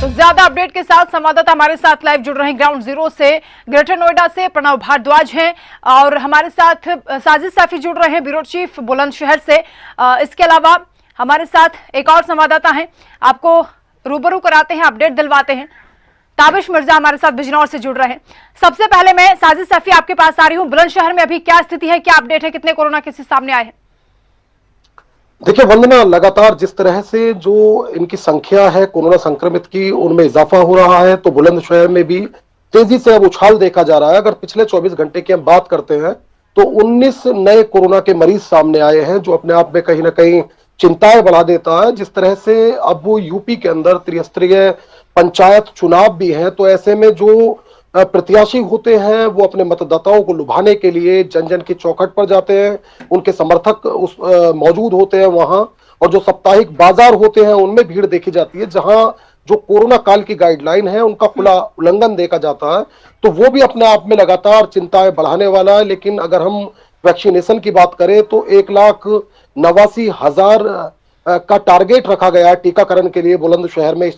तो ज्यादा अपडेट के साथ संवाददाता हमारे साथ लाइव जुड़ रहे हैं ग्राउंड जीरो से, ग्रेटर नोएडा से प्रणव भारद्वाज हैं और हमारे साथ साजिद साफी जुड़ रहे हैं ब्यूरो चीफ बुलंदशहर से। इसके अलावा हमारे साथ एक और संवाददाता हैं, आपको रूबरू कराते हैं, अपडेट दिलवाते हैं। ताबिश मिर्जा हमारे साथ बिजनौर से जुड़ रहे हैं। सबसे पहले मैं साजिद साफी आपके पास आ रही हूँ, बुलंदशहर में अभी क्या स्थिति है, क्या अपडेट है, कितने कोरोना केसेस सामने आए हैं? देखिए वंदना, लगातार जिस तरह से जो इनकी संख्या है कोरोना संक्रमित की उनमें इजाफा हो रहा है, तो बुलंदशहर में भी तेजी से अब उछाल देखा जा रहा है। अगर पिछले 24 घंटे की हम बात करते हैं तो 19 नए कोरोना के मरीज सामने आए हैं, जो अपने आप में कहीं ना कहीं चिंताएं बढ़ा देता है। जिस तरह से अब वो यूपी के अंदर त्रिस्तरीय पंचायत चुनाव भी हैं, तो ऐसे में जो प्रत्याशी होते हैं वो अपने मतदाताओं को लुभाने के लिए जन जन की चौखट पर जाते हैं, उनके समर्थक उस मौजूद होते हैं वहां, और जो साप्ताहिक बाजार होते हैं उनमें भीड़ देखी जाती है, जहां जो कोरोना काल की गाइडलाइन है उनका खुला उल्लंघन देखा जाता है। तो वो भी अपने आप में लगातार चिंताएं बढ़ाने वाला है। लेकिन अगर हम वैक्सीनेशन की बात करें तो 1,89,000 का टारगेट रखा गया है टीकाकरण के लिए बुलंदशहर में इस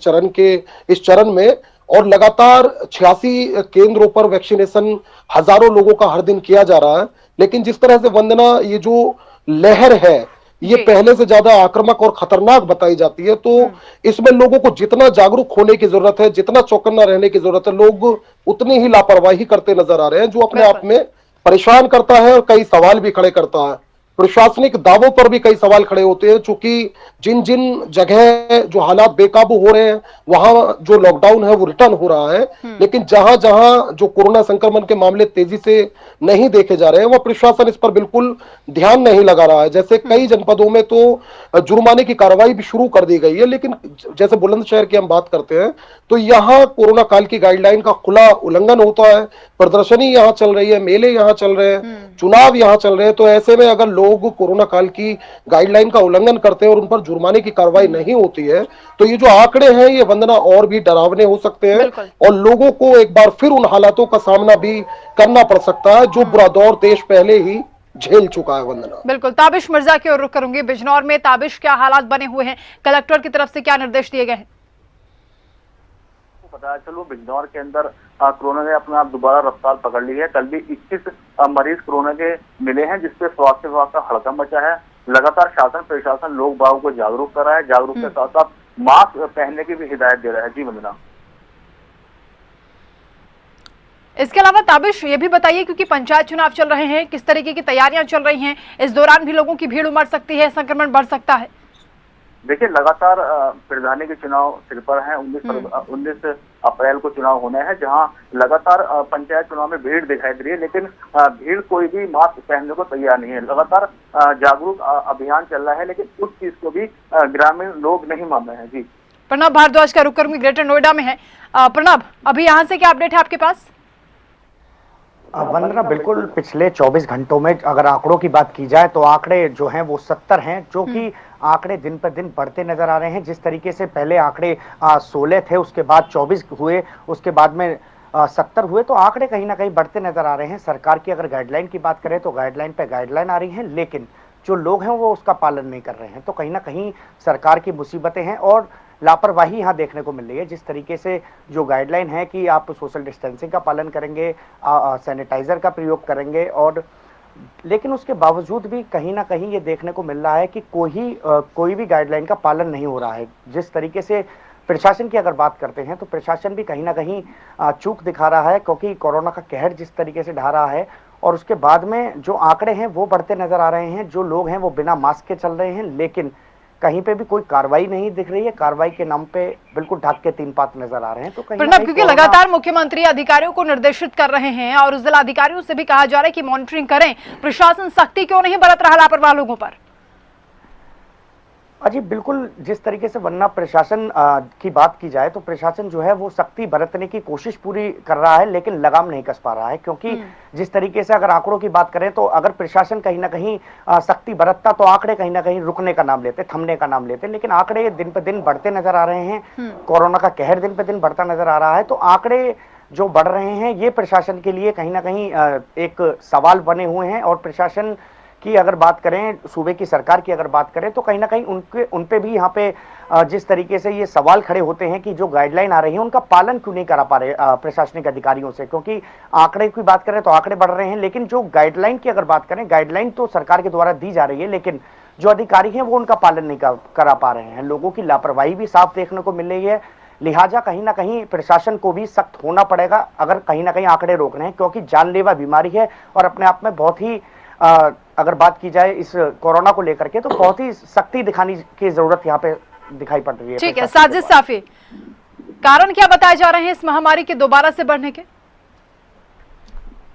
चरण में, और लगातार 86 केंद्रों पर वैक्सीनेशन हजारों लोगों का हर दिन किया जा रहा है। लेकिन जिस तरह से वंदना ये जो लहर है ये पहले से ज्यादा आक्रामक और खतरनाक बताई जाती है, तो इसमें लोगों को जितना जागरूक होने की जरूरत है, जितना चौकन्ना रहने की जरूरत है, लोग उतनी ही लापरवाही करते नजर आ रहे हैं, जो अपने आप में परेशान करता है और कई सवाल भी खड़े करता है। प्रशासनिक दावों पर भी कई सवाल खड़े होते हैं, चूंकि जिन जिन जगह जो हालात बेकाबू हो रहे हैं वहां जो लॉकडाउन है वो रिटर्न हो रहा है, लेकिन जहां जहां जो कोरोना संक्रमण के मामले तेजी से नहीं देखे जा रहे हैं वह प्रशासन इस पर बिल्कुल ध्यान नहीं लगा रहा है। जैसे कई जनपदों में तो जुर्माने की कार्रवाई भी शुरू कर दी गई है, लेकिन जैसे बुलंदशहर की हम बात करते हैं तो यहाँ कोरोना काल की गाइडलाइन का खुला उल्लंघन होता है। प्रदर्शनी यहाँ चल रही है, मेले यहाँ चल रहे हैं, चुनाव यहाँ चल रहे हैं, तो ऐसे में अगर लोग कोरोना काल की गाइडलाइन का उल्लंघन करते हैं और उन पर जुर्माने की कार्रवाई नहीं होती है तो ये जो आंकड़े हैं ये वंदना और भी डरावने हो सकते हैं, और लोगों को एक बार फिर उन हालातों का सामना भी करना पड़ सकता है जो बुरा दौर देश पहले ही झेल चुका है। वंदना, बिल्कुल। ताबिश मिर्जा की ओर रुख करूंगी। बिजनौर में ताबिश क्या हालात बने हुए हैं, कलेक्टर की तरफ से क्या निर्देश दिए गए हैं? बताया चलो बिजनौर के अंदर कोरोना ने अपना दोबारा रफ्तार पकड़ ली है। कल भी 21 मरीज कोरोना के मिले हैं, जिसपे स्वास्थ्य विभाग का हड़कंप मचा है। लगातार शासन प्रशासन लोग बागों को जागरूक कर रहा है, जागरूक के साथ साथ मास्क पहनने की भी हिदायत दे रहा है। जी वंदना, इसके अलावा ताबिश ये भी बताइए, क्योंकि पंचायत चुनाव चल रहे हैं, किस तरीके की तैयारियां चल रही हैं, इस दौरान भी लोगों की भीड़ उमड़ सकती है, संक्रमण बढ़ सकता है? देखिए लगातार प्रधानी के चुनाव सिर पर हैं। 19 अप्रैल को चुनाव होने हैं, जहां लगातार पंचायत चुनाव में भीड़ दिखाई दे रही है, लेकिन भीड़ कोई भी मास्क पहनने को तैयार नहीं है। लगातार जागरूक अभियान चल रहा है, लेकिन उस चीज को भी ग्रामीण लोग नहीं मान रहे हैं। जी, प्रणव भारद्वाज का रुख करूंगी, ग्रेटर नोएडा में है। प्रणव, अभी यहाँ से क्या अपडेट है आपके पास? वंदना, बिल्कुल पिछले 24 घंटों में अगर आंकड़ों की बात की जाए तो आंकड़े जो हैं वो 70 हैं, जो कि आंकड़े दिन पर दिन बढ़ते नजर आ रहे हैं। जिस तरीके से पहले आंकड़े 16 थे, उसके बाद 24 हुए, उसके बाद में 70 हुए, तो आंकड़े कहीं ना कहीं बढ़ते नजर आ रहे हैं। सरकार की अगर गाइडलाइन की बात करें तो गाइडलाइन पे गाइडलाइन आ रही है, लेकिन जो लोग हैं वो उसका पालन नहीं कर रहे हैं। तो कहीं ना कहीं सरकार की मुसीबतें हैं और लापरवाही यहाँ देखने को मिल रही है। जिस तरीके से जो गाइडलाइन है कि आप सोशल डिस्टेंसिंग का पालन करेंगे, सैनिटाइजर का प्रयोग करेंगे, और लेकिन उसके बावजूद भी कहीं ना कहीं ये देखने को मिल रहा है कि कोई भी गाइडलाइन का पालन नहीं हो रहा है। जिस तरीके से प्रशासन की अगर बात करते हैं तो प्रशासन भी कहीं ना कहीं चूक दिखा रहा है, क्योंकि कोरोना का कहर जिस तरीके से ढा रहा है और उसके बाद में जो आंकड़े हैं वो बढ़ते नजर आ रहे हैं। जो लोग हैं वो बिना मास्क के चल रहे हैं, लेकिन कहीं पे भी कोई कार्रवाई नहीं दिख रही है। कार्रवाई के नाम पे बिल्कुल ढक के तीन पात नजर आ रहे हैं। तो प्रणव, क्योंकि लगातार मुख्यमंत्री अधिकारियों को निर्देशित कर रहे हैं और जिला अधिकारियों से भी कहा जा रहा है कि मॉनिटरिंग करें, प्रशासन सख्ती क्यों नहीं बरत रहा लापरवाह लोगों पर? अजी बिल्कुल, जिस तरीके से वरना प्रशासन की बात की जाए तो प्रशासन जो है वो सख्ती बरतने की कोशिश पूरी कर रहा है, लेकिन लगाम नहीं कस पा रहा है। क्योंकि जिस तरीके से अगर आंकड़ों की बात करें तो अगर प्रशासन कहीं ना कहीं सख्ती बरतता तो आंकड़े कहीं ना कहीं रुकने का नाम लेते, थमने का नाम लेते, लेकिन आंकड़े दिन पर दिन बढ़ते नजर आ रहे हैं। कोरोना का कहर दिन पर दिन बढ़ता नजर आ रहा है, तो आंकड़े जो बढ़ रहे हैं ये प्रशासन के लिए कहीं ना कहीं एक सवाल बने हुए हैं। और प्रशासन की अगर बात करें, सूबे की सरकार की अगर बात करें तो कहीं ना कहीं उन पे भी यहाँ पे जिस तरीके से ये सवाल खड़े होते हैं कि जो गाइडलाइन आ रही है उनका पालन क्यों नहीं करा पा रहे प्रशासनिक अधिकारियों से, क्योंकि आंकड़े की बात करें तो आंकड़े बढ़ रहे हैं, लेकिन जो गाइडलाइन की अगर बात करें, गाइडलाइन तो सरकार के द्वारा दी जा रही है, लेकिन जो अधिकारी हैं वो उनका पालन नहीं करा पा रहे हैं। लोगों की लापरवाही भी साफ देखने को मिल रही है। लिहाजा कहीं ना कहीं प्रशासन को भी सख्त होना पड़ेगा अगर कहीं ना कहीं आंकड़े रोक रहे हैं, क्योंकि जानलेवा बीमारी है और अपने आप में बहुत ही अगर बात की जाए इस कोरोना को लेकर के तो बहुत ही सख्ती दिखाने की जरूरत यहाँ पे दिखाई पड़ रही है। ठीक है साजिद साफी, कारण क्या बताए जा रहे हैं इस महामारी के दोबारा से बढ़ने के?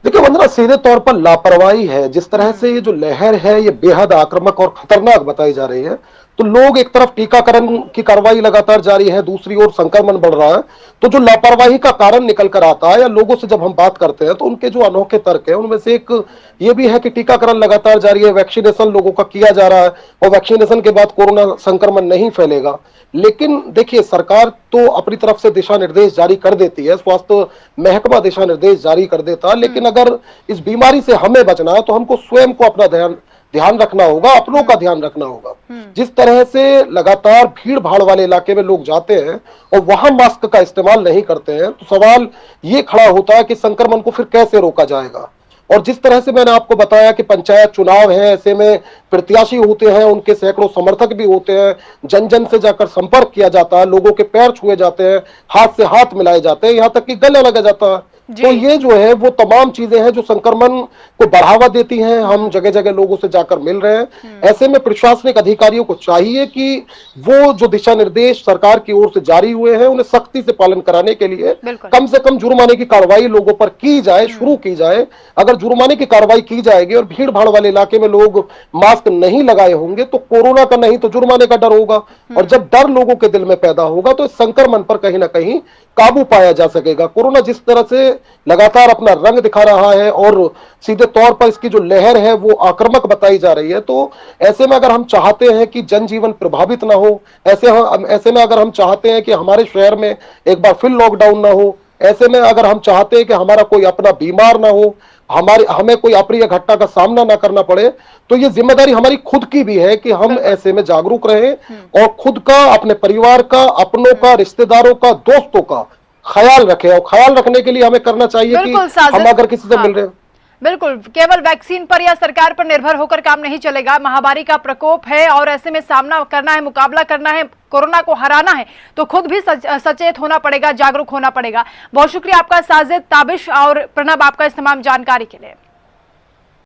देखिए वंदना, सीधे तौर पर लापरवाही है। जिस तरह से ये जो लहर है ये बेहद आक्रामक और खतरनाक बताई जा रही है, तो लोग एक तरफ टीकाकरण की कार्रवाई लगातार जारी है, दूसरी ओर संक्रमण बढ़ रहा है। तो जो लापरवाही का कारण निकल कर आता है या लोगों से जब हम बात करते हैं तो उनके जो अनोखे तर्क है उनमें से एक ये भी है कि टीकाकरण लगातार जारी है, वैक्सीनेशन लोगों का किया जा रहा है और वैक्सीनेशन के बाद कोरोना संक्रमण नहीं फैलेगा। लेकिन देखिए सरकार तो अपनी तरफ से दिशा निर्देश जारी कर देती है, स्वास्थ्य महकमा दिशा निर्देश जारी कर देता है, लेकिन अगर इस बीमारी से हमें बचना है तो हमको स्वयं को अपना ध्यान रखना होगा, अपनों का ध्यान रखना होगा। जिस तरह से लगातार भीड़ भाड़ वाले इलाके में लोग जाते हैं और वहां मास्क का इस्तेमाल नहीं करते हैं, तो सवाल ये खड़ा होता है कि संक्रमण को फिर कैसे रोका जाएगा। और जिस तरह से मैंने आपको बताया कि पंचायत चुनाव है, ऐसे में प्रत्याशी होते हैं, उनके सैकड़ों समर्थक भी होते हैं, जन जन से जाकर संपर्क किया जाता है, लोगों के पैर छुए जाते हैं, हाथ से हाथ मिलाए जाते हैं, यहाँ तक कि गले लगा जाता है। तो ये जो है वो तमाम चीजें हैं जो संक्रमण को बढ़ावा देती हैं। हम जगह जगह लोगों से जाकर मिल रहे हैं। ऐसे में प्रशासनिक अधिकारियों को चाहिए कि वो जो दिशा निर्देश सरकार की ओर से जारी हुए हैं उन्हें सख्ती से पालन कराने के लिए कम से कम जुर्माने की कार्रवाई लोगों पर की जाए, शुरू की जाए। अगर जुर्माने की कार्रवाई की जाएगी और भीड़ भाड़ वाले इलाके में लोग मास्क नहीं लगाए होंगे तो कोरोना का नहीं तो जुर्माने का डर होगा, और जब डर लोगों के दिल में पैदा होगा तो इस संक्रमण पर कहीं ना कहीं काबू पाया जा सकेगा। कोरोना जिस तरह से लगातार अपना रंग दिखा रहा है और सीधे तौर पर इसकी जो लहर है वो आक्रामक बताई जा रही है, तो ऐसे में अगर हम चाहते हैं कि जनजीवन प्रभावित ना हो, ऐसे में अगर हम चाहते हैं कि हमारे शहर में एक बार फिर लॉकडाउन ना हो, ऐसे में अगर हम चाहते हैं कि हमारा कोई अपना बीमार ना हो, हमें कोई अप्रिय घटना का सामना ना करना पड़े, तो ये जिम्मेदारी हमारी खुद की भी है कि हम ऐसे में जागरूक रहें और खुद का, अपने परिवार का, अपनों का, रिश्तेदारों का, दोस्तों का ख्याल रखें। और ख्याल रखने के लिए हमें करना चाहिए कि हम अगर किसी से मिल रहे हैं, बिल्कुल केवल वैक्सीन पर या सरकार पर निर्भर होकर काम नहीं चलेगा। महामारी का प्रकोप है और ऐसे में सामना करना है, मुकाबला करना है, कोरोना को हराना है, तो खुद भी सचेत होना पड़ेगा, जागरूक होना पड़ेगा। बहुत शुक्रिया आपका साजिद, ताबिश और प्रणब, आपका इस तमाम जानकारी के लिए।